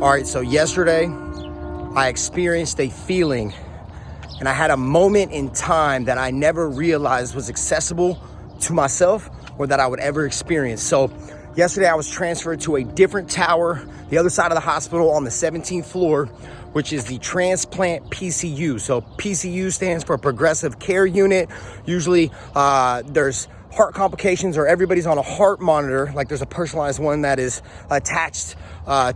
All right, so yesterday I experienced a feeling and I had a moment in time that I never realized was accessible to myself or that I would ever experience. So yesterday I was transferred to a different tower, the other side of the hospital on the 17th floor, which is the transplant PCU. So PCU stands for Progressive Care Unit. Usually there's heart complications or everybody's on a heart monitor, like there's a personalized one that is attached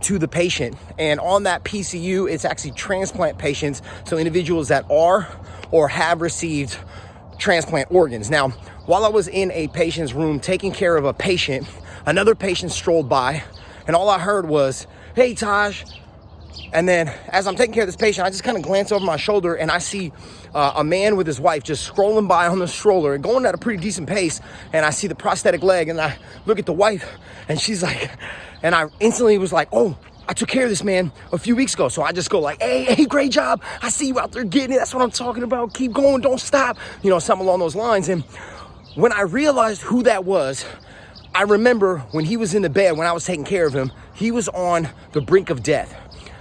to the patient. And on that PCU, it's actually transplant patients, so individuals that are or have received transplant organs. Now, while I was in a patient's room taking care of a patient, another patient strolled by, and all I heard was, "Hey, Taj." And then as I'm taking care of this patient, I just kind of glance over my shoulder and I see a man with his wife just scrolling by on the stroller and going at a pretty decent pace. And I see the prosthetic leg and I look at the wife and she's like, and I instantly was like, "Oh, I took care of this man a few weeks ago." So I just go like, hey, great job. I see you out there getting it. That's what I'm talking about. Keep going. Don't stop. You know, something along those lines. And when I realized who that was, I remember when he was in the bed, when I was taking care of him, he was on the brink of death.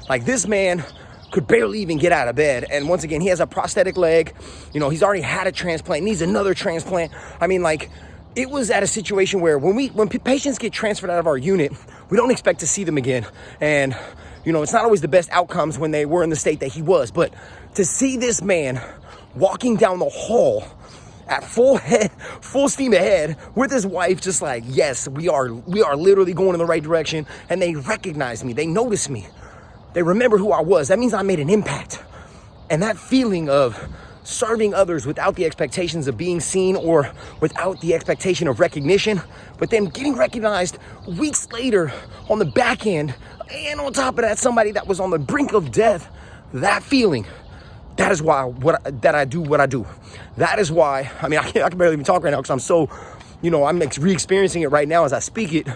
Like, this man could barely even get out of bed. And once again, he has a prosthetic leg. You know, he's already had a transplant, needs another transplant. I mean, like, it was at a situation where when patients get transferred out of our unit, we don't expect to see them again. And, you know, it's not always the best outcomes when they were in the state that he was. But to see this man walking down the hall at full steam ahead with his wife, just like, yes, we are literally going in the right direction. And they recognize me. They notice me. They remember who I was. That means I made an impact. And that feeling of serving others without the expectations of being seen or without the expectation of recognition, but then getting recognized weeks later on the back end, and on top of that, somebody that was on the brink of death, that feeling, that is why I do what I do. That is why, I mean, I can barely even talk right now because I'm so, you know, I'm re-experiencing it right now as I speak it.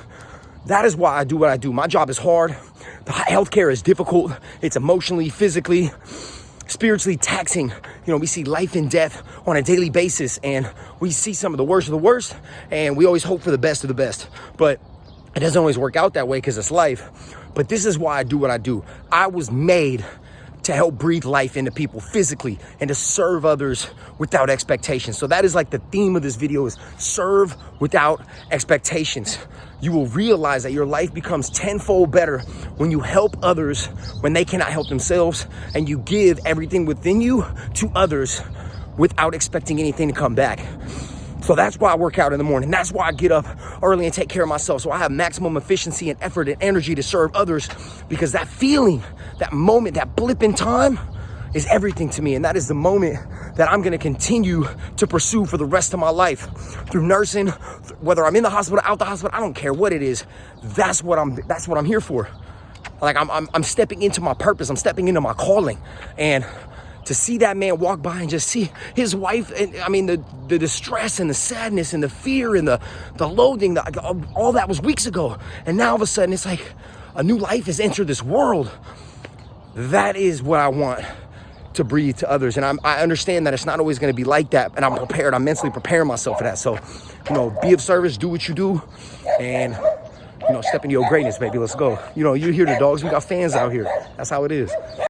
That is why I do what I do. My job is hard. The healthcare is difficult. It's emotionally, physically, spiritually taxing. You know, we see life and death on a daily basis, and we see some of the worst of the worst, and we always hope for the best of the best. But it doesn't always work out that way because it's life. But this is why I do what I do. I was made to help breathe life into people physically and to serve others without expectations. So that is like the theme of this video, is serve without expectations. You will realize that your life becomes tenfold better when you help others when they cannot help themselves, and you give everything within you to others without expecting anything to come back. So that's why I work out in the morning. That's why I get up early and take care of myself, so I have maximum efficiency and effort and energy to serve others, because that feeling, that moment, that blip in time is everything to me. And that is the moment that I'm gonna continue to pursue for the rest of my life through nursing, whether I'm in the hospital, out the hospital, I don't care what it is. That's what I'm here for. Like, I'm stepping into my purpose. I'm stepping into my calling. And to see that man walk by and just see his wife, and I mean, the distress and the sadness and the fear and the loathing, all that was weeks ago. And now all of a sudden it's like a new life has entered this world. That is what I want to breathe to others. And I understand that it's not always going to be like that. And I'm prepared. I'm mentally preparing myself for that. So, you know, be of service, do what you do, and, you know, step into your greatness, baby. Let's go. You know, you hear the dogs. We got fans out here. That's how it is.